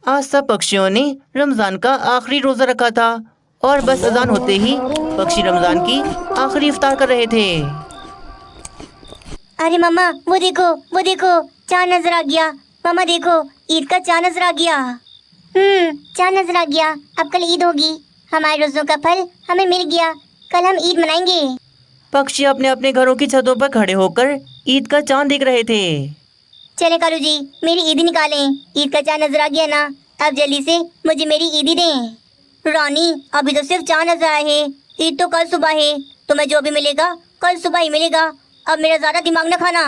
आज सब पक्षियों ने रमजान का आखिरी रोजा रखा था और बस अजान होते ही पक्षी रमजान की आखिरी इफ्तार कर रहे थे। अरे मम्मा, वो देखो, चांद नजर आ गया। मम्मा देखो, ईद का चांद नजर आ गया। चांद नजर आ गया। अब कल ईद होगी। हमारे रोजों का फल हमें मिल गया। कल हम ईद मनाएंगे। पक्षी अपने अपने घरों की छतों पर खड़े होकर ईद का चांद देख रहे थे। चले कालू जी, मेरी ईदी निकालें। ईद का चांद नजर आ गया ना, अब जल्दी से मुझे मेरी ईदी दें। रानी, अभी तो सिर्फ चांद नजर आया है। ईद तो कल सुबह है। तुम्हें जो भी मिलेगा कल सुबह ही मिलेगा। अब मेरा ज्यादा दिमाग न खाना।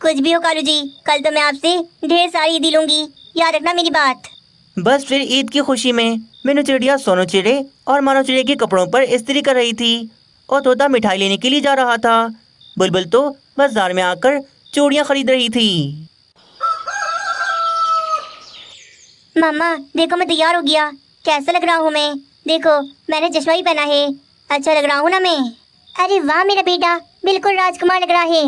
कुछ भी हो कालू जी, कल तो मैं आपसे ढेर सारी ईदी लूंगी। याद रखना मेरी बात। बस फिर ईद की खुशी में मीनू चिड़िया सोनू चिड़े और मानो चिड़े के कपड़ों पर इस्त्री कर रही थी और तोता मिठाई लेने के लिए जा रहा था। बुलबुल तो बाजार में आकर चूड़ियाँ खरीद रही थी। मम्मा देखो, मैं तैयार हो गया। कैसा लग रहा हूँ मैं? देखो, मैंने चश्मा भी पहना है। अच्छा लग रहा हूँ ना मैं? अरे वाह मेरा बेटा, बिल्कुल राजकुमार लग रहा है।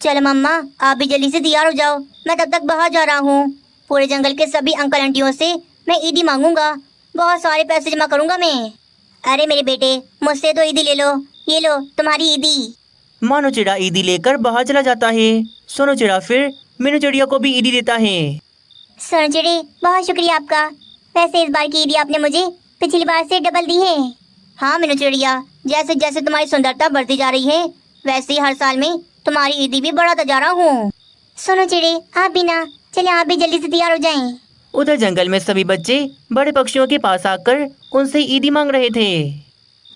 चलो मम्मा, आप भी जल्दी से तैयार हो जाओ। मैं तब तक बाहर जा रहा हूँ। पूरे जंगल के सभी अंकल आंटियों से मैं ईदी मांगूंगा। बहुत सारे पैसे जमा करूंगा मैं। अरे मेरे बेटे, मुझसे तो ईदी ले लो। ये लो तुम्हारी ईदी। मानो चिड़ा ईदी लेकर बाहर चला जाता है। सोनू चिड़ा फिर मीनू चिड़िया को भी ईदी देता है। सरचिड़ी, बहुत शुक्रिया आपका। वैसे इस बार की ईदी आपने मुझे पिछली बार से डबल दी है। हाँ मीनू चिड़िया, जैसे जैसे तुम्हारी सुंदरता बढ़ती जा रही है वैसे ही हर साल में तुम्हारी ईदी भी बढ़ाता जा रहा हूँ। सुनो चिड़ी, आप भी ना, चले आप भी जल्दी से तैयार हो जाएं। उधर जंगल में सभी बच्चे बड़े पक्षियों के पास आकर उनसे ईदी मांग रहे थे।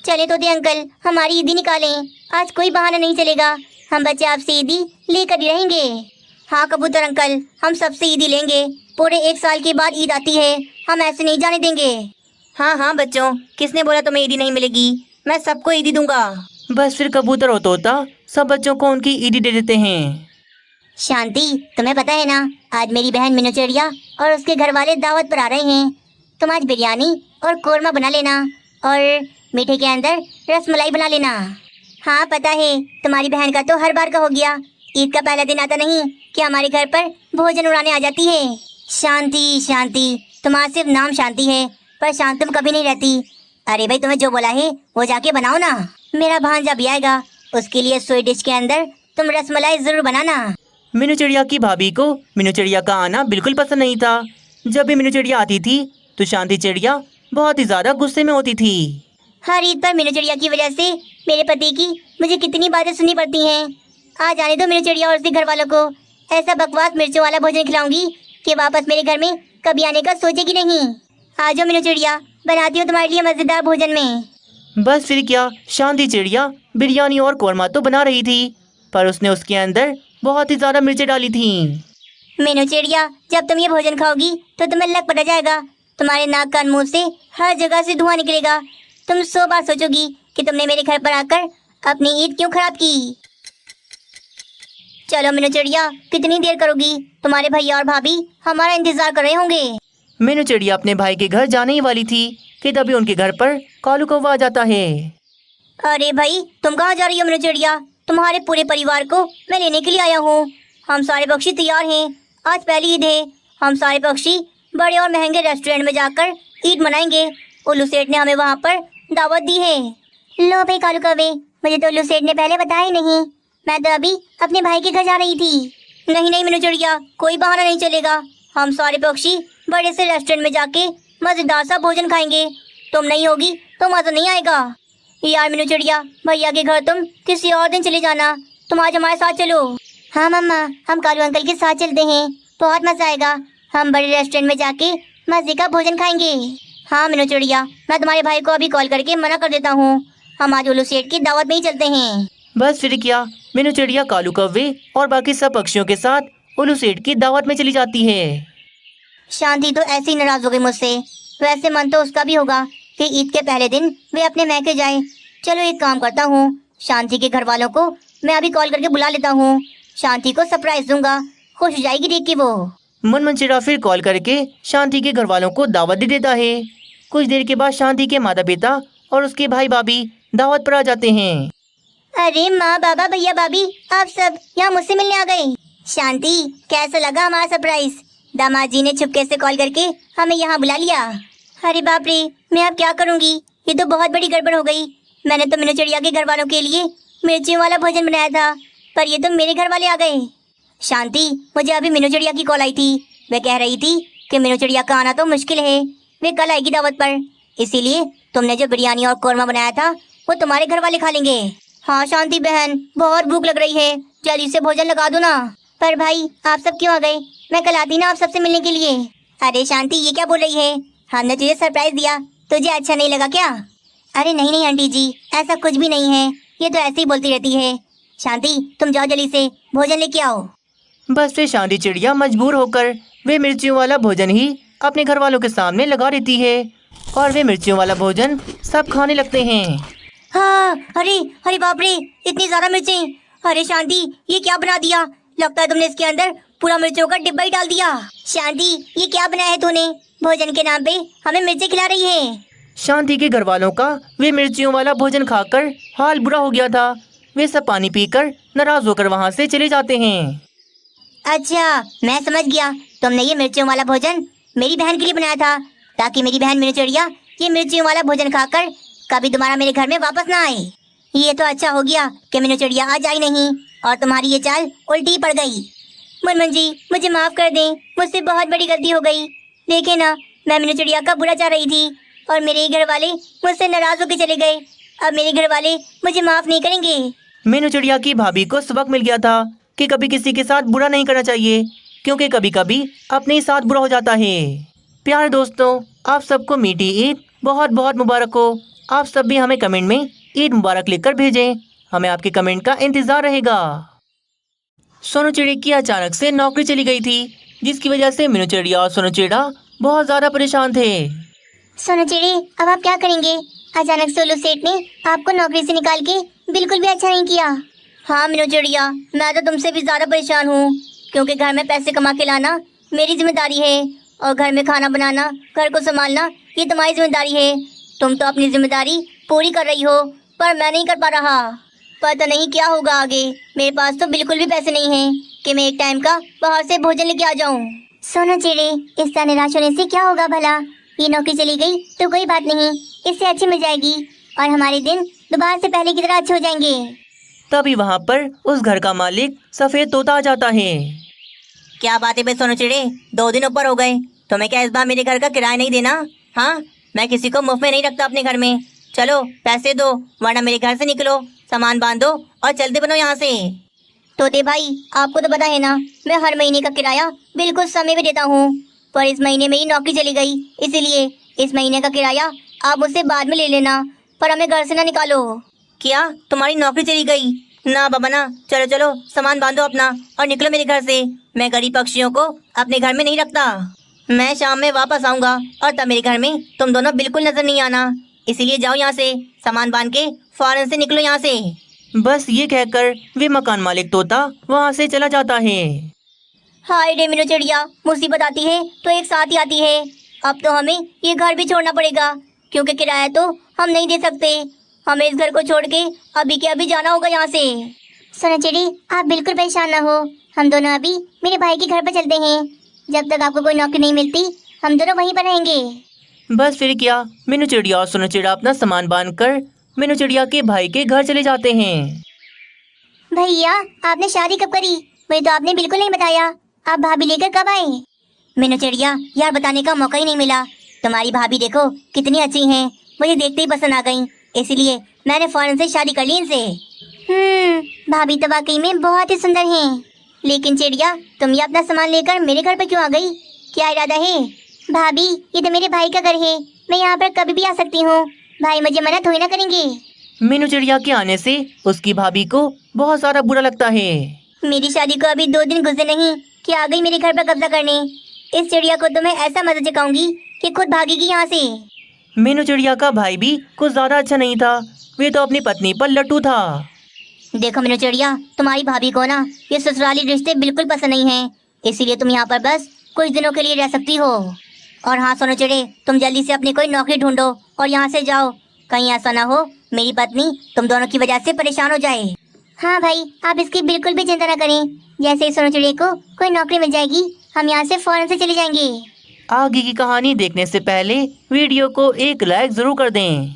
चले तोते अंकल, हमारी ईदी निकालें। आज कोई बहाना नहीं चलेगा। हम बच्चे आपसे ईदी लेकर ही रहेंगे। हाँ कबूतर अंकल, हम सबसे ईदी लेंगे। पूरे एक साल के बाद ईद आती है, हम ऐसे नहीं जाने देंगे। हाँ हाँ बच्चों, किसने बोला तुम्हें ईदी नहीं मिलेगी? मैं सबको ईदी दूंगा। बस फिर कबूतर और तोता सब बच्चों को उनकी ईदी दे देते हैं। शांति, तुम्हें पता है ना, आज मेरी बहन मीनू चिड़िया और उसके घर वाले दावत पर आ रहे हैं। तुम आज बिरयानी और कोरमा बना लेना और मीठे के अंदर रसमलाई बना लेना। हाँ पता है, तुम्हारी बहन का तो हर बार का हो गया। ईद का पहला दिन आता नहीं कि हमारे घर पर भोजन उड़ाने आ जाती है। शांति शांति, तुम्हारा सिर्फ नाम शांति है, पर शांत तुम कभी नहीं रहती। अरे भाई, तुम्हें जो बोला है वो जाके बनाओ ना। मेरा भांजा भी आएगा, उसके लिए स्वीट डिश के अंदर तुम रसमलाई जरूर बनाना। मीनू चिड़िया की भाभी को मीनू चिड़िया का आना बिल्कुल पसंद नहीं था। जब भी मीनू चिड़िया आती थी तो शांति चिड़िया बहुत ही ज्यादा गुस्से में होती थी। हर ईद पर मीनू चिड़िया की वजह से मेरे पति की मुझे कितनी बातें सुननी पड़ती हैं। आज आने दो मीनू चिड़िया और उसके घर वालों को। ऐसा बकवास मिर्चों वाला भोजन खिलाऊंगी कि वापस मेरे घर में कभी आने का सोचेगी नहीं। आ जाओ मीनू चिड़िया, बनाती हूँ तुम्हारे लिए मजेदार भोजन में। बस फिर क्या, शांति चिड़िया बिरयानी और कोरमा तो बना रही थी पर उसने उसके अंदर बहुत ही ज्यादा मिर्चें डाली थी। मीनू चिड़िया, जब तुम ये भोजन खाओगी तो तुम्हें लग पड़ जाएगा। तुम्हारे नाक कान मुंह से हर जगह से धुआं निकलेगा। तुम 100 बार सोचोगी कि तुमने मेरे घर पर आकर अपनी ईद क्यों खराब की। चलो मीनू चिड़िया, कितनी देर करोगी? तुम्हारे भैया और भाभी हमारा इंतजार कर रहे होंगे। मीनू चिड़िया अपने भाई के घर जाने ही वाली थी कि तभी उनके घर पर कालू कौवा आ जाता है। अरे भाई, तुम कहाँ जा रही हो मीनू चिड़िया? तुम्हारे पूरे परिवार को मैं लेने के लिए आया हूँ। हम सारे पक्षी तैयार हैं। आज पहली ईद है। हम सारे पक्षी बड़े और महंगे रेस्टोरेंट में जाकर ईद मनाएंगे। उल्लू सेठ ने हमें वहाँ पर दावत दी है। लो भाई कालू कौवे, मुझे तो उल्लू सेठ ने पहले बताया ही नहीं। मैं तो अभी अपने भाई के घर जा रही थी। नहीं नहीं मीनू चिड़िया, कोई बहाना नहीं चलेगा। हम सारे पक्षी बड़े से रेस्टोरेंट में जाके मजेदार सा भोजन खाएंगे। तुम नहीं होगी तो मजा नहीं आएगा। यार मीनू चिड़िया, भैया के घर तुम किसी और दिन चले जाना। तुम आज हमारे साथ चलो। हाँ मम्मा, हम कालू अंकल के साथ चलते हैं। बहुत मजा आएगा। हम बड़े रेस्टोरेंट में जाके मजे का भोजन खाएंगे। हाँ मीनू चिड़िया, मैं तुम्हारे भाई को अभी कॉल करके मना कर देता हूँ। हम आज उल्लू सेठ की दावत में ही चलते हैं। बस फिर क्या, मीनू चिड़िया कालू कौवे और बाकी सब पक्षियों के साथ उल्लू सेठ की दावत में चली जाती है। शांति तो ऐसे ही नाराज हो गई मुझसे। वैसे मन तो उसका भी होगा कि ईद के पहले दिन वे अपने मैके जाए। चलो एक काम करता हूँ, शांति के घर वालों को मैं अभी कॉल करके बुला लेता हूँ। शांति को सरप्राइज दूंगा, खुश हो जाएगी देख के वो। मनमन चिड़ा फिर कॉल करके शांति के घर वालों को दावत दे देता है। कुछ देर के बाद शांति के माता पिता और उसके भाई भाभी दावत पर आ जाते हैं। अरे माँ बाबा भैया भाभी, आप सब यहाँ मुझसे मिलने आ गए। शांति, कैसा लगा हमारा सरप्राइज? दामाद जी ने छुपके से कॉल करके हमें यहाँ बुला लिया। अरे बाप रे, मैं अब क्या करूँगी? ये तो बहुत बड़ी गड़बड़ हो गई। मैंने तो मीनू चिड़िया के घर वालों के लिए मिर्चियों वाला भोजन बनाया था, पर ये तो मेरे घर वाले आ गए। शांति, मुझे अभी मीनू चिड़िया की कॉल आई थी। वे कह रही थी कि मीनू चिड़िया का आना तो मुश्किल है, वे कल आएगी दावत पर, इसीलिए तुमने जो बिरयानी और कौरमा बनाया था वो तुम्हारे घर वाले खा लेंगे। हाँ शांति बहन, बहुत भूख लग रही है, जल्दी से भोजन लगा दो ना। पर भाई, आप सब क्यों आ गए? मैं कल आती ना आप सबसे मिलने के लिए। अरे शांति, ये क्या बोल रही है? हमने तुझे सरप्राइज दिया, तुझे अच्छा नहीं लगा क्या? अरे नहीं नहीं आंटी जी, ऐसा कुछ भी नहीं है, ये तो ऐसे ही बोलती रहती है। शांति, तुम जाओ जल्दी से भोजन लेके आओ। बस फिर शांति चिड़िया मजबूर होकर वे मिर्चियों वाला भोजन ही अपने घर वालों के सामने लगा देती है और वे मिर्चियों वाला भोजन सब खाने लगते हैं। हाँ, अरे अरे बाप रे, इतनी ज्यादा मिर्चें! अरे शांति, ये क्या बना दिया? लगता है तुमने इसके अंदर पूरा मिर्चों का डिब्बा ही डाल दिया। शांति, ये क्या बनाया है तूने? भोजन के नाम पे हमें मिर्चें खिला रही है। शांति के घर वालों का वे मिर्चियों वाला भोजन खाकर हाल बुरा हो गया था। वे सब पानी पीकर नाराज होकर वहाँ से चले जाते हैं। अच्छा, मैं समझ गया, तुमने ये मिर्चियों वाला भोजन मेरी बहन के लिए बनाया था, ताकि मेरी बहन मीनू चिड़िया ये मिर्चियों वाला भोजन खाकर कभी दोबारा मेरे घर में वापस ना आए। ये तो अच्छा हो गया कि मीनू चिड़िया आज आई नहीं और तुम्हारी ये चाल उल्टी पड़ गई। मुनमुन जी, मुझे माफ कर दें, मुझसे बहुत बड़ी गलती हो गई। देखे ना, मैं मीनू चिड़िया का बुरा चाह रही थी और मेरे ही घर वाले मुझसे नाराज होकर चले गए। अब मेरे घर वाले मुझे माफ नहीं करेंगे। मीनू चिड़िया की भाभी को सबक मिल गया था कि कभी किसी के साथ बुरा नहीं करना चाहिए, क्योंकि कभी कभी अपने ही साथ बुरा हो जाता है। प्यारे दोस्तों, आप सबको मीठी ईद बहुत बहुत मुबारक हो। आप सब भी हमें कमेंट में ईद मुबारक लिखकर भेजें, हमें आपके कमेंट का इंतजार रहेगा। सोनू चिड़िया की अचानक से नौकरी चली गई थी, जिसकी वजह से मीनू चिड़िया और सोनू चिड़ा बहुत ज्यादा परेशान थे। सोनू चिड़ी, अब आप क्या करेंगे? अचानक से उल्लू सेठ ने आपको नौकरी से निकाल के बिल्कुल भी अच्छा नहीं किया। हाँ मीनू चिड़िया, मैं तो तुमसे भी ज्यादा परेशान हूँ, क्योंकि घर में पैसे कमा के लाना मेरी जिम्मेदारी है और घर में खाना बनाना, घर को संभालना ये तुम्हारी जिम्मेदारी है। तुम तो अपनी जिम्मेदारी पूरी कर रही हो, पर मैं नहीं कर पा रहा। पता नहीं क्या होगा आगे। मेरे पास तो बिल्कुल भी पैसे नहीं हैं कि मैं एक टाइम का बाहर से भोजन लेके आ जाऊँ। सोनू चिड़ी, इस तरह निराश होने से क्या होगा भला? ये नौकरी चली गई तो कोई बात नहीं, इससे अच्छी मिल जाएगी और हमारे दिन दोबारा से पहले की तरह अच्छे हो जाएंगे। तभी वहाँ पर उस घर का मालिक सफेद तोता आ जाता है। क्या बात है बे सोनू चिड़ी, 2 दिन ऊपर हो गए, तुम्हें क्या इस बार मेरे घर का किराया नहीं देना? हाँ, मैं किसी को मुफ्त में नहीं रखता अपने घर में। चलो पैसे दो, वरना मेरे घर से निकलो, सामान बांधो और चलते बनो यहाँ से। तोते भाई, आपको तो पता है ना, मैं हर महीने का किराया बिल्कुल समय पे देता हूँ, पर इस महीने मेरी नौकरी चली गई, इसीलिए इस महीने का किराया आप मुझसे बाद में ले लेना, पर हमें घर से ना निकालो। क्या तुम्हारी नौकरी चली गई? ना बाबा ना, चलो चलो सामान बांधो अपना और निकलो मेरे घर से। मैं गरीब पक्षियों को अपने घर में नहीं रखता। मैं शाम में वापस आऊंगा और तब मेरे घर में तुम दोनों बिल्कुल नजर नहीं आना, इसीलिए जाओ यहाँ से, सामान बांध के फौरन से निकलो यहाँ से। बस ये कहकर वे मकान मालिक तोता वहाँ से चला जाता है। हाय रे मीनू चिड़िया, मुसीबत आती है तो एक साथ ही आती है। अब तो हमें ये घर भी छोड़ना पड़ेगा, क्योंकि किराया तो हम नहीं दे सकते। हमें इस घर को छोड़ के अभी के अभी जाना होगा यहाँ से। सोनू चिड़ी, आप बिल्कुल परेशान ना हो, हम दोनों अभी मेरे भाई के घर पर चलते हैं। जब तक आपको कोई नौकरी नहीं मिलती, हम दोनों वहीं पर रहेंगे। बस फिर क्या, मीनू चिड़िया और सोनू चिड़ा अपना सामान बांधकर मीनू चिड़िया के भाई के घर चले जाते हैं। भैया, आपने शादी कब करी? मुझे तो आपने बिल्कुल नहीं बताया। आप भाभी लेकर कब आए? मीनू चिड़िया, यार बताने का मौका ही नहीं मिला। तुम्हारी भाभी देखो कितनी अच्छी हैं, मुझे देखते ही पसंद आ गई, इसलिए मैंने फौरन से शादी कर ली इनसे। भाभी तो वाकई में बहुत ही सुंदर हैं। लेकिन चिड़िया, तुम ये अपना सामान लेकर मेरे घर पर क्यों आ गई? क्या इरादा है? भाभी, ये तो मेरे भाई का घर है, मैं यहाँ पर कभी भी आ सकती हूँ, भाई मुझे मना थोड़ी ना करेंगे। मीनू चिड़िया के आने से उसकी भाभी को बहुत सारा बुरा लगता है। मेरी शादी को अभी 2 दिन गुजरे नहीं कि आ गई मेरे घर पर कब्जा करने। इस चिड़िया को तो मैं ऐसा मजा चखाऊंगी कि खुद भागेगी यहाँ से। मीनू चिड़िया का भाई भी कुछ ज्यादा अच्छा नहीं था, वे तो अपनी पत्नी पर लट्टू था। देखो मीनू चिड़िया, तुम्हारी भाभी को ना ये ससुराली रिश्ते बिल्कुल पसंद नहीं है, इसीलिए तुम यहाँ पर बस कुछ दिनों के लिए रह सकती हो। और हाँ सोनू चिड़े, तुम जल्दी से अपनी कोई नौकरी ढूंढो और यहाँ से जाओ, कहीं ऐसा ना हो मेरी पत्नी तुम दोनों की वजह से परेशान हो जाए। हाँ भाई, आप इसकी बिल्कुल भी चिंता न करें, जैसे ही सोनू चिड़िया को कोई नौकरी मिल जाएगी हम यहाँ से फौरन से चले जाएंगे। आगे की कहानी देखने से पहले वीडियो को एक लाइक जरूर कर दें।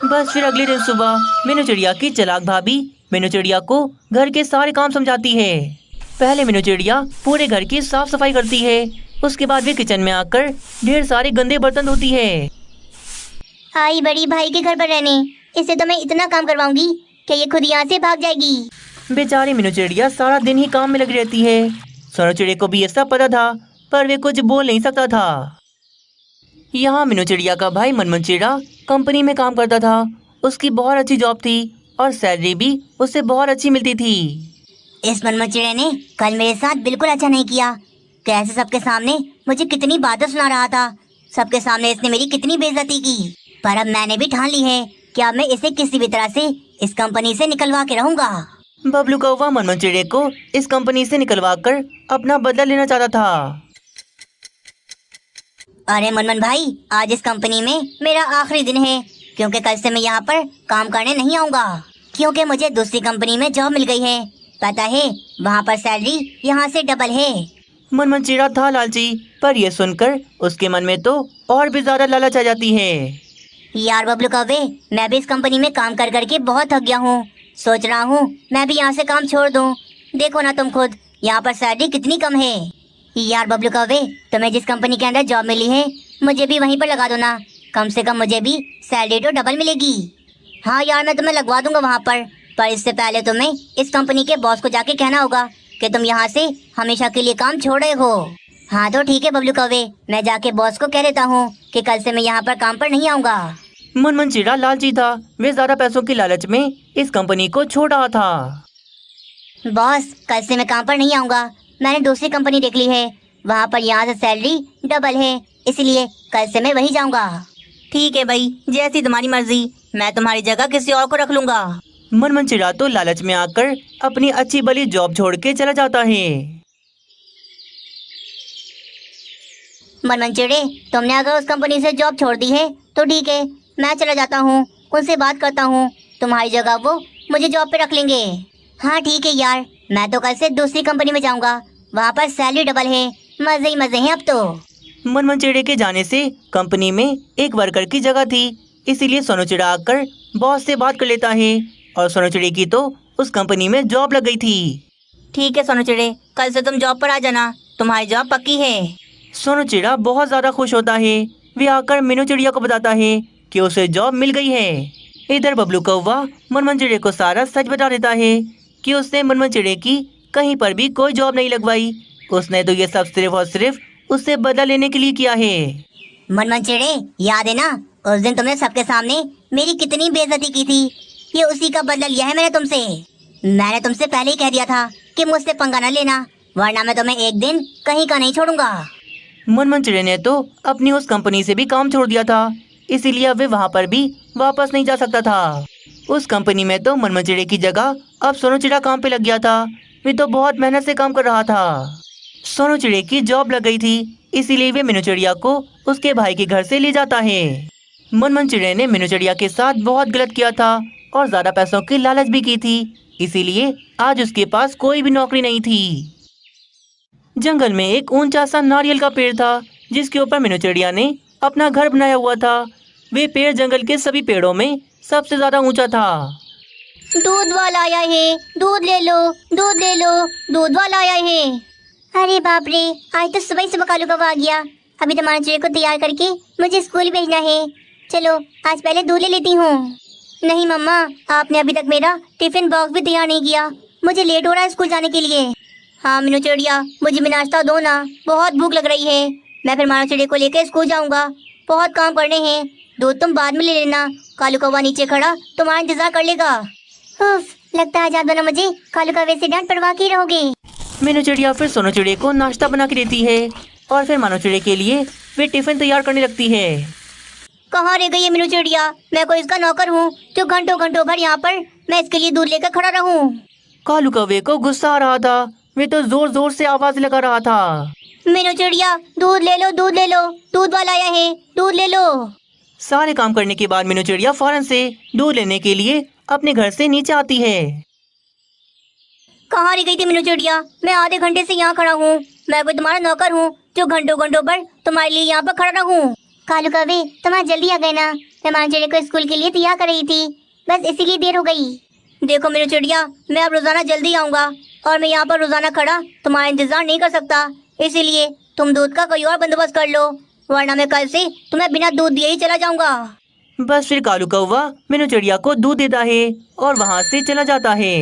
बस फिर अगले दिन सुबह मीनू चिड़िया की चालाक भाभी मीनू चिड़िया को घर के सारे काम समझाती है। पहले मीनू चिड़िया पूरे घर की साफ सफाई करती है। उसके बाद वे किचन में आकर ढेर सारे गंदे बर्तन धोती है। आई बड़ी भाई के घर पर रहने, इससे तो मैं इतना काम करवाऊंगी कि ये खुद यहाँ से भाग जाएगी। बेचारी मीनू चिड़िया सारा दिन ही काम में लगी रहती है। सोनू चिड़िया को भी ये सब पता था, पर वे कुछ बोल नहीं सकता था। यहाँ मीनू चिड़िया का भाई मनमन चिड़ा कंपनी में काम करता था। उसकी बहुत अच्छी जॉब थी और सैलरी भी उससे बहुत अच्छी मिलती थी। इस मनमन चिड़े ने कल मेरे साथ बिल्कुल अच्छा नहीं किया। कैसे सबके सामने मुझे कितनी बातें सुना रहा था। सबके सामने इसने मेरी कितनी बेइज्जती की। पर अब मैंने भी ठान ली है कि अब मैं इसे किसी भी तरह से इस कंपनी से निकलवा के रहूंगा। बबलू कौवा मनमन चिड़े को इस कंपनी से निकलवा कर अपना बदला लेना चाहता था। अरे मनमन भाई, आज इस कंपनी में मेरा आखिरी दिन है, क्योंकि कल से मैं यहाँ पर काम करने नहीं आऊँगा, क्योंकि मुझे दूसरी कंपनी में जॉब मिल गई है। पता है, वहाँ पर सैलरी यहाँ से डबल है। मनमन चिड़ा था लालची, पर यह सुनकर उसके मन में तो और भी ज्यादा लालच आ जाती है। यार बबलू कौवे, मैं भी इस कंपनी में काम कर करके बहुत थक गया हूँ। सोच रहा हूँ मैं भी यहाँ से काम छोड़ दूँ। देखो ना तुम खुद, यहाँ पर सैलरी कितनी कम है। यार बबलू कौवे, तुम्हें जिस कंपनी के अंदर जॉब मिली है मुझे भी वहीं पर लगा दो ना। कम से कम मुझे भी सैलरी तो डबल मिलेगी। हाँ यार, मैं तुम्हें लगवा दूंगा वहाँ पर इससे पहले तुम्हें इस कंपनी के बॉस को जाके कहना होगा कि तुम यहाँ से हमेशा के लिए काम छोड़ रहे हो। हाँ तो ठीक है बबलू कौवे, मैं जाके बॉस को कह देता हूँ कि कल से मैं यहाँ पर काम पर नहीं आऊँगा। मनमन चिड़ा लालची था, वे ज्यादा पैसों की लालच में इस कंपनी को छोड़ रहा था। बॉस, कल से मैं काम पर नहीं आऊँगा। मैंने दूसरी कंपनी देख ली है, वहाँ पर यहाँ से सैलरी डबल है, इसलिए कल से मैं वहीं जाऊँगा। ठीक है भाई, जैसी तुम्हारी मर्जी, मैं तुम्हारी जगह किसी और को रख लूँगा। मनमन चिड़ा तो लालच में आकर अपनी अच्छी भली जॉब छोड़ के चला जाता है। मनमन चिड़े, तुमने अगर उस कंपनी से जॉब छोड़ दी है तो ठीक है, मैं चला जाता हूँ, उनसे बात करता हूँ, तुम्हारी जगह वो मुझे जॉब पे रख लेंगे। हाँ ठीक है यार, मैं तो कल से दूसरी कंपनी में जाऊँगा, वहाँ पर सैलरी डबल है, मजे ही मजे हैं अब तो। मनमन चिड़े के जाने से कंपनी में एक वर्कर की जगह थी, इसीलिए सोनू चिड़ा आकर बॉस से बात कर लेता है और सोनू चिड़े की तो उस कंपनी में जॉब लग गई थी। ठीक है सोनू चिड़े, कल से तुम जॉब पर आ जाना, तुम्हारी जॉब पक्की है। सोनू चिड़ा बहुत ज्यादा खुश होता है। वे आकर मीनू चिड़िया को बताता है कि उसे जॉब मिल गई है। इधर बबलू कौवा मनमन चिड़े को सारा सच बता देता है कि उसने मनमन चिड़े की कहीं पर भी कोई जॉब नहीं लगवाई। उसने तो ये सब सिर्फ और सिर्फ उससे बदला लेने के लिए किया है। मनमन चिड़े, याद है ना उस दिन तुमने सबके सामने मेरी कितनी बेइज्जती की थी? ये उसी का बदला लिया है मैंने तुमसे। मैंने तुमसे पहले ही कह दिया था कि मुझसे पंगा न लेना, वरना मैं तुम्हें एक दिन कहीं का नहीं छोड़ूंगा। मनमन चिड़े ने तो अपनी उस कंपनी से भी काम छोड़ दिया था, इसीलिए अब वे वहाँ पर भी वापस नहीं जा सकता था। उस कंपनी में तो मनमन चिड़े की जगह अब सोनू चिड़ा काम पे लग गया था। वे तो बहुत मेहनत से काम कर रहा था। सोनू चिड़े की जॉब लग गई थी, इसीलिए वे मीनू चिड़िया को उसके भाई के घर से ले जाता है। मनमन चिड़े ने मीनू चिड़िया के साथ बहुत गलत किया था और ज्यादा पैसों की लालच भी की थी, इसीलिए आज उसके पास कोई भी नौकरी नहीं थी। जंगल में एक ऊंचा सा नारियल का पेड़ था, जिसके ऊपर मीनू चिड़िया ने अपना घर बनाया हुआ था। वे पेड़ जंगल के सभी पेड़ों में सबसे ज्यादा ऊंचा था। दूध वाला आया है, दूध ले लो, दूध ले लो, दूध वाला आया है। अरे बाप रे, आज तो सुबह ही सुबह कालू कौवा आ गया। अभी तो मानो चिड़े को तैयार करके मुझे स्कूल भेजना है। चलो आज पहले दूध ले लेती हूँ। नहीं मम्मा, आपने अभी तक मेरा टिफिन बॉक्स भी तैयार नहीं किया, मुझे लेट हो रहा है स्कूल जाने के लिए। हाँ मीनू चिड़िया, मुझे भी नाश्ता दो ना, बहुत भूख लग रही है। मैं फिर मानो चिड़े को लेकर स्कूल जाऊंगा, बहुत काम करने हैं। दूध तुम बाद में ले लेना, कालू कौवा नीचे खड़ा तुम्हारा इंतजार कर लेगा। उफ, लगता है आज दोनों मुझे कालू कौवे से डांट पड़वा के रहोगे। मीनू चिड़िया फिर सोनू चिड़े को नाश्ता बना के देती है और फिर मानो चिड़े के लिए वे टिफिन तैयार करने लगती है। कहाँ रह गई है मीनू चिड़िया? मैं कोई इसका नौकर हूँ जो घंटों घंटों भर यहाँ पर मैं इसके लिए दूध लेकर खड़ा रहूँ? कालू कौवे को गुस्सा आ रहा था, वे तो जोर जोर से आवाज लगा रहा था। मीनू चिड़िया, दूध ले लो, दूध ले लो, दूध वाला आया है, दूध ले लो। सारे काम करने के बाद मीनू चिड़िया फौरन से दूध लेने के लिए अपने घर से नीचे आती है। कहाँ रह गई थी मीनू चिड़िया? मैं आधे घंटे से यहाँ खड़ा हूँ, मैं कोई तुम्हारा नौकर हूँ जो घंटों घंटों पर तुम्हारे लिए यहाँ पर खड़ा रहूँ। कालू कौवे, तुम आज जल्दी आ गए ना। मैं मानचेड़े को स्कूल के लिए तैयार कर रही थी, बस इसीलिए देर हो गई। देखो मेरी चिड़िया, मैं अब रोजाना जल्दी आऊँगा और मैं यहाँ पर रोजाना खड़ा तुम्हारा इंतजार नहीं कर सकता, इसीलिए तुम दूध का कोई और बंदोबस्त कर लो, वरना मैं कल से तुम्हें बिना दूध दिए ही चला जाऊंगा। बस फिर कालू कौवा मीनू चिड़िया को दूध देता है और वहाँ से चला जाता है।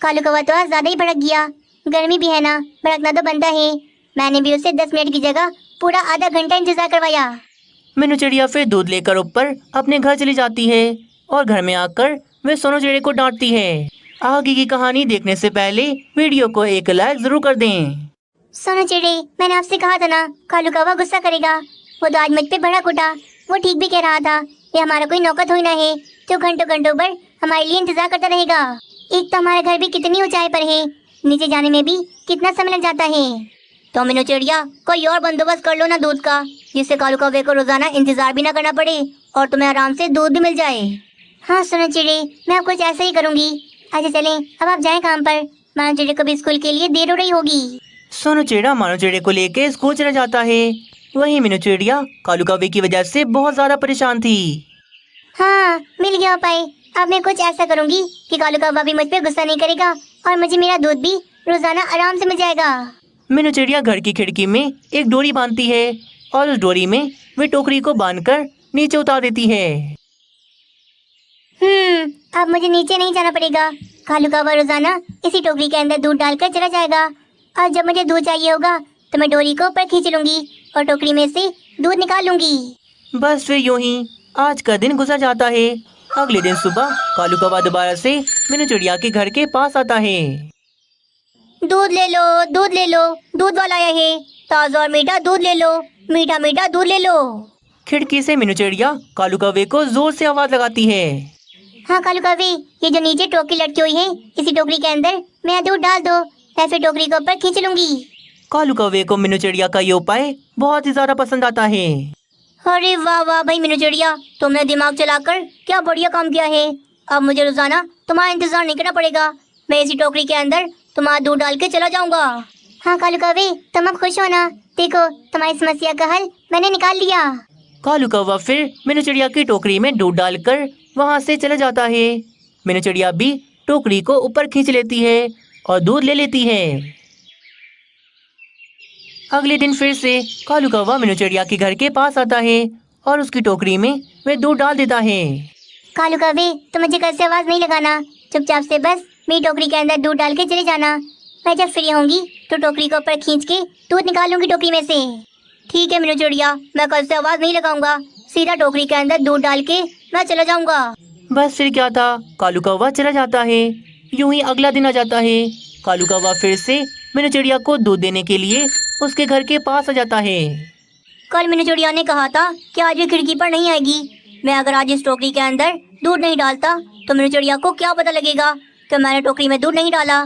कालू कौवा तो आज ज्यादा ही भड़क गया। गर्मी भी है ना, भड़कना तो बनता है। मैंने भी उससे 10 मिनट की जगह पूरा आधा घंटा इंतजार करवाया। मीनू चिड़िया फिर दूध लेकर ऊपर अपने घर चली जाती है और घर में आकर वे सोनू चिड़े को डांटती है। आगे की कहानी देखने से पहले वीडियो को एक लाइक जरूर कर दें। सोनू चिड़े, मैंने आपसे कहा था ना कालू कौवा गुस्सा करेगा। वो तो आज मुझ पे भड़क उठा। वो ठीक भी कह रहा था, ये हमारा कोई नौकर थोड़ी ना है जो घंटों घंटों पर हमारे लिए इंतजार करता रहेगा। एक तो हमारा घर भी कितनी ऊंचाई पर है, नीचे जाने में भी कितना समय लग जाता है। तो मीनू चिड़िया, कोई और बंदोबस्त कर लो ना दूध का, जिससे कालू कौवे को रोजाना इंतजार भी ना करना पड़े और तुम्हें आराम से दूध भी मिल जाए। हाँ सोनू चिड़े, मैं अब कुछ ऐसा ही करूंगी। अच्छा चलें, अब आप जाएं काम पर। मानो चिड़े को भी स्कूल के लिए देर हो रही होगी। सोनू चिड़िया मानो चिड़े को लेके स्कूल चला जाता है। वहीं मीनू चिड़िया कालू कौवे की वजह से बहुत ज्यादा परेशान थी। हाँ, मिल गया उपाय। अब मैं कुछ ऐसा करूंगी कि कालू कौवा भी मुझ पे गुस्सा नहीं करेगा और मुझे मेरा दूध भी रोजाना आराम से मिल जाएगा। मीनू चिड़िया घर की खिड़की में एक डोरी बांधती है और उस डोरी में वे टोकरी को बांधकर नीचे उतार देती है। अब मुझे नीचे नहीं जाना पड़ेगा। कालू कौवा रोजाना इसी टोकरी के अंदर दूध डालकर चला जाएगा और जब मुझे दूध चाहिए होगा तो मैं डोरी को ऊपर खींच लूंगी और टोकरी में से दूध निकाल लूंगी। बस फिर यूं ही आज का दिन गुजर जाता है। अगले दिन सुबह कालू कौवा दोबारा से मीनू चिड़िया के घर के पास आता है। दूध ले लो, दूध ले लो, दूध वाला आया है। ताजा और मीठा दूध ले लो, मीठा मीठा दूध ले लो। खिड़की से मीनू चिड़िया कालू कौवे को जोर से आवाज लगाती है। हाँ कालू कौवे, ये जो नीचे टोकरी लटकी हुई है, इसी टोकरी के अंदर मेरा दूध डाल दो, मैं फिर टोकरी को ऊपर खींच लूंगी। कालू कौवे को मीनू चिड़िया का ये उपाय बहुत ही ज्यादा पसंद आता है। अरे वाह वाह भाई मीनू चिड़िया, तुमने दिमाग चलाकर क्या बढ़िया काम किया है। अब मुझे रोजाना तुम्हारा इंतजार नहीं करना पड़ेगा। मैं इसी टोकरी के अंदर तुम्हारा दूध डाल के चला जाऊंगा। हाँ कालू कौवे, तुम अब खुश हो ना। देखो तुम्हारी समस्या का हल मैंने निकाल लिया। कालू कौवा फिर मीनू चिड़िया की टोकरी में दूध डालकर वहाँ से चला जाता है। मीनू चिड़िया भी टोकरी को ऊपर खींच लेती है और दूध ले लेती है। अगले दिन फिर से कालू कौवा मीनू चिड़िया के घर के पास आता है और उसकी टोकरी में वह दूध डाल देता है। कालू कौवे, तुम मुझे कल से आवाज नहीं लगाना, चुपचाप से बस मेरी टोकरी के अंदर दूध डाल के चले जाना। मैं जब फ्री होंगी तो टोकरी को ऊपर खींच के दूध निकाल लूंगी टोकरी में से। ठीक है मीनू चिड़िया, मैं कल से आवाज नहीं लगाऊंगा, सीधा टोकरी के अंदर दूध डाल के मैं चला जाऊंगा। बस फिर क्या था, कालू कौवा चला जाता है। यूं ही अगला दिन आ जाता है। कालू कौवा फिर से मीनू चिड़िया को दूध देने के लिए उसके घर के पास आ जाता है। कल मीनू चिड़िया ने कहा था कि आज ये खिड़की पर नहीं आएगी। मैं अगर आज इस टोकरी के अंदर दूध नहीं डालता तो मीनू चिड़िया को क्या पता लगेगा कि मैंने टोकरी में दूध नहीं डाला।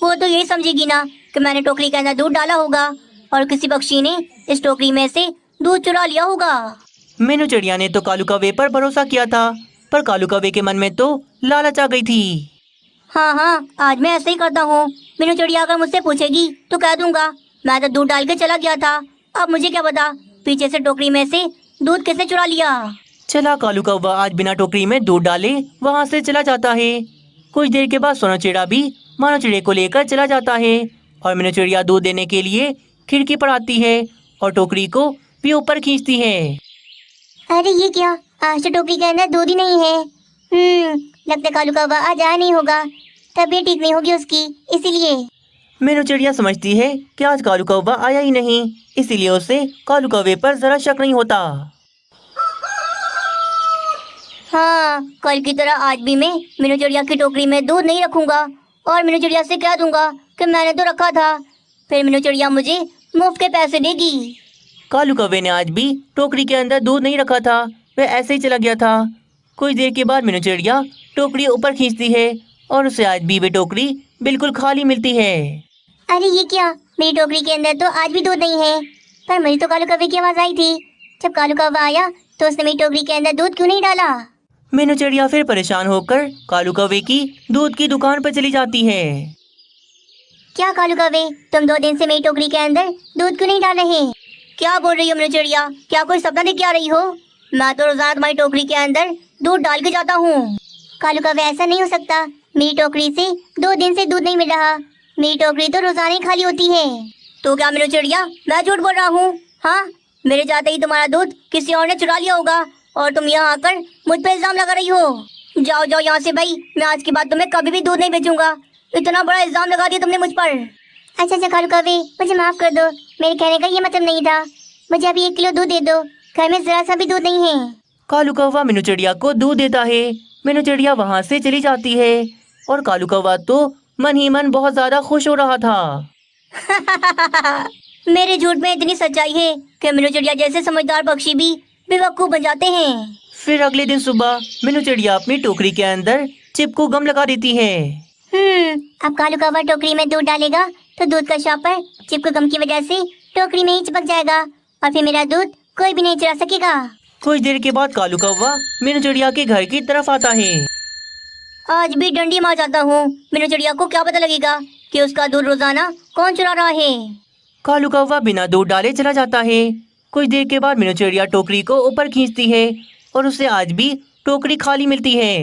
वो तो यही समझेगी ना कि मैंने टोकरी के अंदर दूध डाला होगा और किसी पक्षी ने इस टोकरी में से दूध चुरा लिया होगा। मीनू चिड़िया ने तो कालू कौवे पर भरोसा किया था, पर कालू कौवे के मन में तो लालच आ गई थी। हाँ हाँ, आज मैं ऐसे ही करता हूँ। मीनू चिड़िया अगर मुझसे पूछेगी तो कह दूंगा मैं तो दूध डाल के चला गया था। अब मुझे क्या पता पीछे से टोकरी में से दूध किसने चुरा लिया। चला कालू कौवा आज बिना टोकरी में दूध डाले वहाँ से चला जाता है। कुछ देर के बाद सोनू चिड़ा भी मानो चिड़े को लेकर चला जाता है और मीनू चिड़िया दूध देने के लिए खिड़की पर आती है और टोकरी को भी ऊपर खींचती है। अरे ये क्या, आज तो टोकरी के अंदर दूध ही नहीं है। लगता है कालू कौवा आज आया नहीं होगा, तबीयत ठीक नहीं होगी उसकी, इसीलिए। मीनू चिड़िया समझती है कि आज कालू कौवा आया ही नहीं, इसीलिए उसे कालू कौवे पर जरा शक नहीं होता। हाँ, कल की तरह आज भी मैं मीनू चिड़िया की टोकरी में दूध नहीं रखूंगा और मीनू चिड़िया से कह दूंगा कि मैंने तो रखा था। फिर मीनू चिड़िया मुझे मुफ्त के पैसे देगी। कालू कौवे ने आज भी टोकरी के अंदर दूध नहीं रखा था, वह ऐसे ही चला गया था। कुछ देर के बाद मीनू चिड़िया टोकरी ऊपर खींचती है और उसे आज भी वे टोकरी बिल्कुल खाली मिलती है। अरे ये क्या, मेरी टोकरी के अंदर तो आज भी दूध नहीं है। पर मुझे तो कालू कौवे की आवाज आई थी। जब कालू कौवा आया तो उसने मेरी टोकरी के अंदर दूध क्यों नहीं डाला। मीनू चिड़िया फिर परेशान होकर कालू कौवे की दूध की दुकान पर चली जाती है। क्या कालू कौवे, तुम 2 दिन से मेरी टोकरी के अंदर दूध क्यों नहीं डाल रहे? क्या बोल रही हो मीनू चिड़िया? क्या कोई सपना देख के आ रही हो? मैं तो रोजाना तुम्हारी टोकरी के अंदर दूध डाल के जाता हूँ। कालू कौवे, ऐसा नहीं हो सकता। मेरी टोकरी से 2 दिन से दूध नहीं मिल रहा। मेरी टोकरी तो रोजाना ही खाली होती है। तो क्या मीनू चिड़िया, मैं झूठ बोल रहा हूँ? हाँ, मेरे जाते ही तुम्हारा दूध किसी और ने चुरा लिया होगा और तुम यहाँ आकर मुझ पे इल्जाम लगा रही हो। जाओ जाओ यहाँ से भाई, मैं आज के बाद तुम्हें कभी भी दूध नहीं बेचूंगा। इतना बड़ा इल्जाम लगा दिया तुमने मुझ पर। अच्छा कालू कौवे, मुझे माफ कर दो। मेरे कहने का ये मतलब नहीं था। मुझे अभी 1 किलो दूध दे दो। घर में जरा सा भी दूध नहीं है। कालू कौवा मीनू चिड़िया को दूध देता है। मीनू चिड़िया वहाँ से चली जाती है और कालू कौवा तो मन ही मन बहुत ज्यादा खुश हो रहा था। मेरे झूठ में इतनी सच्चाई है कि मीनू चिड़िया जैसे समझदार पक्षी भी बेवकूफ बन जाते हैं। फिर अगले दिन सुबह मीनू चिड़िया अपनी टोकरी के अंदर चिपकू गम लगा देती है। अब कालू कौवा टोकरी में दूध डालेगा तो दूध का शॉपर चिपकू गम की वजह से टोकरी में ही चिपक जाएगा और फिर मेरा दूध कोई भी नहीं चुरा सकेगा। कुछ देर के बाद कालू कौवा मीनू चिड़िया के घर की तरफ आता है। आज भी डंडी मार जाता हूँ। मीनू चिड़िया को क्या पता लगेगा कि उसका दूध रोजाना कौन चुरा रहा है। कालू कौवा बिना दूध डाले चला जाता है। कुछ देर के बाद मीनू चिड़िया टोकरी को ऊपर खींचती है और उसे आज भी टोकरी खाली मिलती है।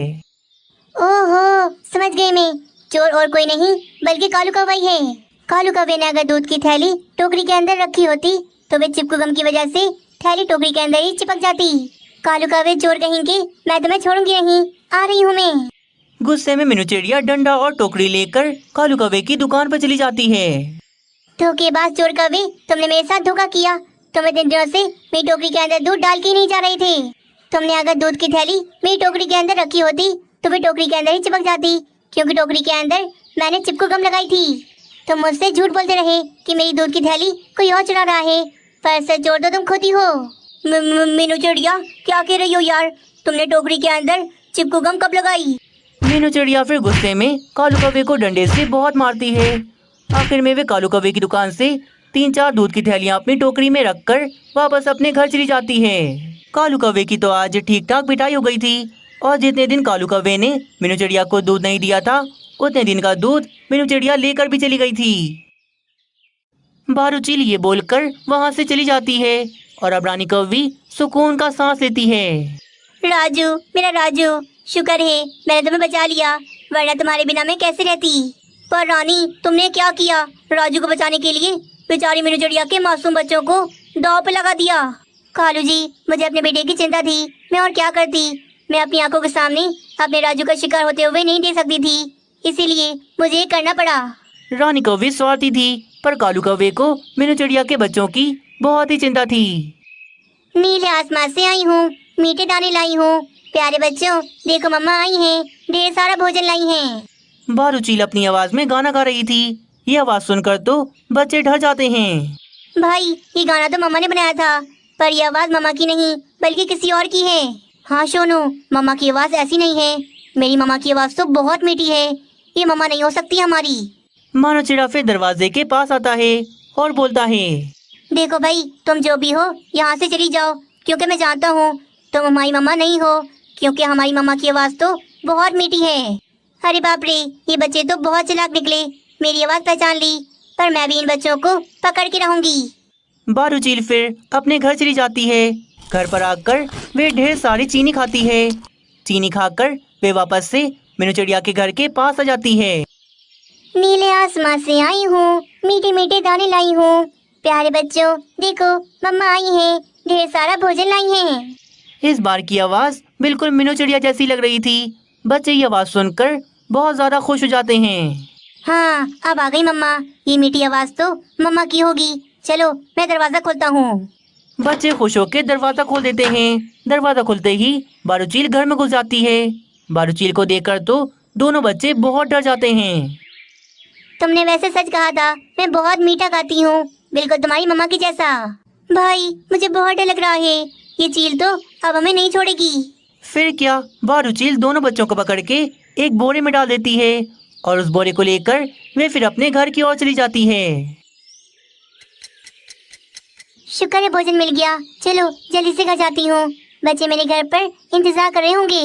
ओहो, समझ गई मैं। चोर और कोई नहीं बल्कि कालू कौवा ही है। कालू कौवे ने अगर दूध की थैली टोकरी के अंदर रखी होती तो वे चिपकू गम की वजह से थैली टोकरी के अंदर ही चिपक जाती। कालू कौवे, चोर कहेंगे, मैं तुम्हें छोड़ूंगी नहीं। आ रही हूँ मैं। गुस्से में मीनू चिड़िया डंडा और टोकरी लेकर कालू कौवे की दुकान पर चली जाती है। धोखेबाज चोर कौवे, तुमने मेरे साथ धोखा किया। तुम इतने दिनों से मेरी टोकरी के अंदर दूध डाल के नहीं जा रहे थे। तुमने अगर दूध की थैली मेरी टोकरी के अंदर रखी होती तो वे टोकरी के अंदर ही चिपक जाती, क्योंकि टोकरी के अंदर मैंने चिपकू गम लगाई थी। तुम मुझसे झूठ बोलते रहे कि मेरी दूध की थैली कोई और चुरा रहा है, पर सच चोर तो तुम खुद ही हो। मीनू चिड़िया, क्या कह रही हो यार? तुमने टोकरी के अंदर चिपकू गम कब लगाई? मीनू चिड़िया फिर गुस्से में कालू कौवे को डंडे से बहुत मारती है। आखिर में वे कालू कौवे की दुकान से 3-4 दूध की थैलियां अपनी टोकरी में रखकर वापस अपने घर चली जाती है। कालू कौवे की तो आज ठीक ठाक पिटाई हो गई थी और जितने दिन कालू कौवे ने मीनू चिड़िया को दूध नहीं दिया था उतने दिन का दूध मीनू चिड़िया लेकर भी चली गई थी। बारूचील ये बोलकर वहाँ से चली जाती है और अब रानी कौवी सुकून का सांस लेती है। राजू, मेरा राजू, शुक्र है मैंने तुम्हें बचा लिया, वरना तुम्हारे बिना मैं कैसे रहती। पर रानी, तुमने क्या किया? राजू को बचाने के लिए बेचारी मीनू चिड़िया के मासूम बच्चों को दांव पे लगा दिया। कालू जी, मुझे अपने बेटे की चिंता थी, मैं और क्या करती। मैं अपनी आंखों के सामने अपने राजू का शिकार होते हुए नहीं देख सकती थी, इसीलिए मुझे ये करना पड़ा। रानी कौवी स्वार्थी थी, पर कालू कौवे को मीनू चिड़िया के बच्चों की बहुत ही चिंता थी। नीले आसमान से आई हूँ, मीठे दाने लाई हूँ। प्यारे बच्चों, देखो मम्मा आई हैं, ढेर सारा भोजन लाई हैं। बारूचील अपनी आवाज में गाना गा रही थी। ये आवाज सुनकर तो बच्चे डर जाते हैं। भाई, ये गाना तो मम्मा ने बनाया था, पर ये आवाज मम्मा की नहीं बल्कि किसी और की है। हाँ सोनू, मम्मा की आवाज ऐसी नहीं है। मेरी मम्मा की आवाज तो बहुत मीठी है। ये मम्मा नहीं हो सकती हमारी। मानो चिड़ा फिर दरवाजे के पास आता है और बोलता है, देखो भाई, तुम जो भी हो यहाँ से चली जाओ, क्योंकि मैं जानता हूँ तुम हमारी मम्मा नहीं हो, क्योंकि हमारी मम्मा की आवाज तो बहुत मीठी है। अरे बाप रे, ये बच्चे तो बहुत चालाक निकले, मेरी आवाज पहचान ली। पर मैं भी इन बच्चों को पकड़ के रहूंगी। बारूचील फिर अपने घर चली जाती है। घर पर आकर वे ढेर सारी चीनी खाती है। चीनी खाकर वे वापस से मीनू चिड़िया के घर के पास आ जाती है। नीले आसमान से आई हूँ, मीठे मीठे दाने लाई हूँ। प्यारे बच्चों, देखो मम्मा आई हैं, ढेर सारा भोजन लाई हैं। इस बार की आवाज बिल्कुल मीनू चिड़िया जैसी लग रही थी। बच्चे ये आवाज सुनकर बहुत ज्यादा खुश हो जाते हैं। हाँ, अब आ गई मम्मा। ये मीठी आवाज तो मम्मा की होगी। चलो, मैं दरवाजा खोलता हूँ। बच्चे खुश होकर दरवाजा खोल देते हैं। दरवाजा खुलते ही बारूचील घर में घुस जाती है। बारूचील को देखकर तो दोनों बच्चे बहुत डर जाते हैं। तुमने वैसे सच कहा था, मैं बहुत मीठा गाती हूँ, बिल्कुल तुम्हारी मम्मा की जैसा। भाई, मुझे बहुत डर लग रहा है। ये चील तो अब हमें नहीं छोड़ेगी। फिर क्या, बारूचील दोनों बच्चों को पकड़ के एक बोरे में डाल देती है और उस बोरे को लेकर वे फिर अपने घर की ओर चली जाती है। शुक्र है भोजन मिल गया। चलो जल्दी से घर जाती हूँ, बच्चे मेरे घर पर इंतजार कर रहे होंगे।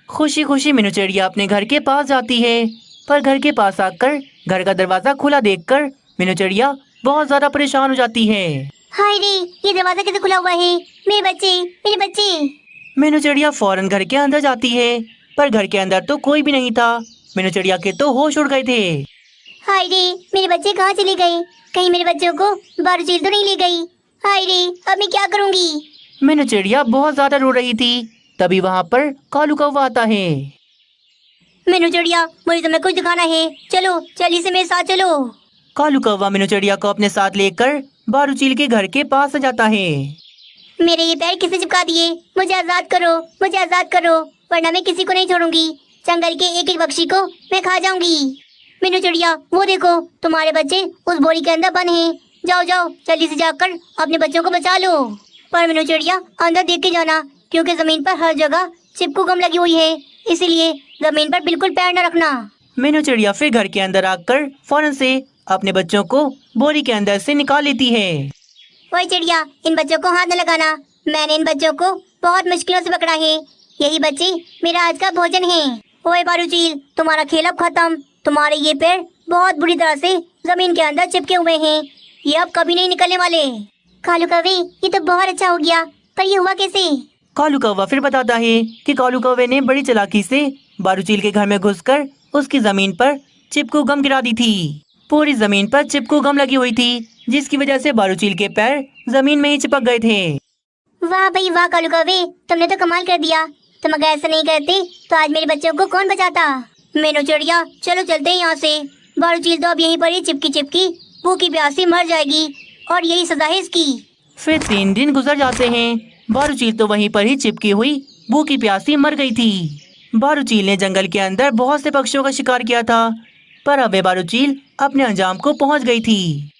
खुशी खुशी मीनू चिड़िया अपने घर के पास जाती है। पर घर के पास आकर घर का दरवाजा खुला देखकर मीनू चिड़िया बहुत ज्यादा परेशान हो जाती है। हाय रे, ये दरवाजा कैसे खुला हुआ है? मेरे बच्चे, मेरे बच्चे। मीनू चिड़िया फौरन घर के अंदर जाती है, पर घर के अंदर तो कोई भी नहीं था। मीनू चिड़िया के तो होश उड़ गए थे। हाय रे, मेरे बच्चे कहाँ चले गए? कहीं मेरे बच्चों को बारूचील तो नहीं ले गई? हाय रे, अब मैं क्या करूँगी? मीनू चिड़िया बहुत ज्यादा रो रही थी। तभी वहाँ पर कालू कौवा आता है। मीनू चिड़िया, मुझे तुम्हें कुछ दिखाना है। चलो, जल्दी से मेरे साथ चलो। कालू कौवा मीनू चिड़िया को अपने साथ लेकर बारूचील के घर के पास आ जाता है। मेरे ये पैर किसने चिपका दिए? मुझे आजाद करो, मुझे आजाद करो, वरना मैं किसी को नहीं छोड़ूंगी। जंगल के एक एक पक्षी को मैं खा जाऊंगी। मीनू चिड़िया, वो देखो, तुम्हारे बच्चे उस बोरी के अंदर बंद हैं। जाओ जाओ, जल्दी से जाकर अपने बच्चों को बचा लो। पर मीनू चिड़िया, अंदर देख के जाना, क्योंकि जमीन पर हर जगह चिपकू गम लगी हुई है, इसीलिए जमीन पर बिल्कुल पैर न रखना। मीनू चिड़िया फिर घर के अंदर आकर फौरन से अपने बच्चों को बोरी के अंदर से निकाल लेती है। ओए चिड़िया, इन बच्चों को हाथ न लगाना। मैंने इन बच्चों को बहुत मुश्किलों से पकड़ा है। यही बच्चे मेरा आज का भोजन है। ओए बारूचील, तुम्हारा खेल अब खत्म। तुम्हारे ये पैर बहुत बुरी तरह से जमीन के अंदर चिपके हुए हैं। ये अब कभी नहीं निकलने वाले। कालू कौवे, ये तो बहुत अच्छा हो गया, पर ये हुआ कैसे? कालू कौवा फिर बताता है कि कालू कौवे ने बड़ी चालाकी से बारूचील के घर में घुसकर उसकी जमीन पर चिपकू गम गिरा दी थी। पूरी जमीन पर चिपकू गम लगी हुई थी, जिसकी वजह से बारूचील के पैर जमीन में ही चिपक गए थे। वाह भाई वाह कालू कौवे, तुमने तो कमाल कर दिया। तुम अगर ऐसा नहीं करते तो आज मेरे बच्चों को कौन बचाता? मीनू चिड़िया, चलो चलते हैं यहाँ से। बारूचील तो अब यहीं पर ही चिपकी चिपकी भूखी प्यासी मर जाएगी, और यही सजा है इसकी। फिर 3 दिन गुजर जाते हैं। बारूचील तो वहीं पर ही चिपकी हुई भूखी प्यासी मर गई थी। बारूचील ने जंगल के अंदर बहुत से पक्षियों का शिकार किया था, पर अब बारूचील अपने अंजाम को पहुंच गई थी।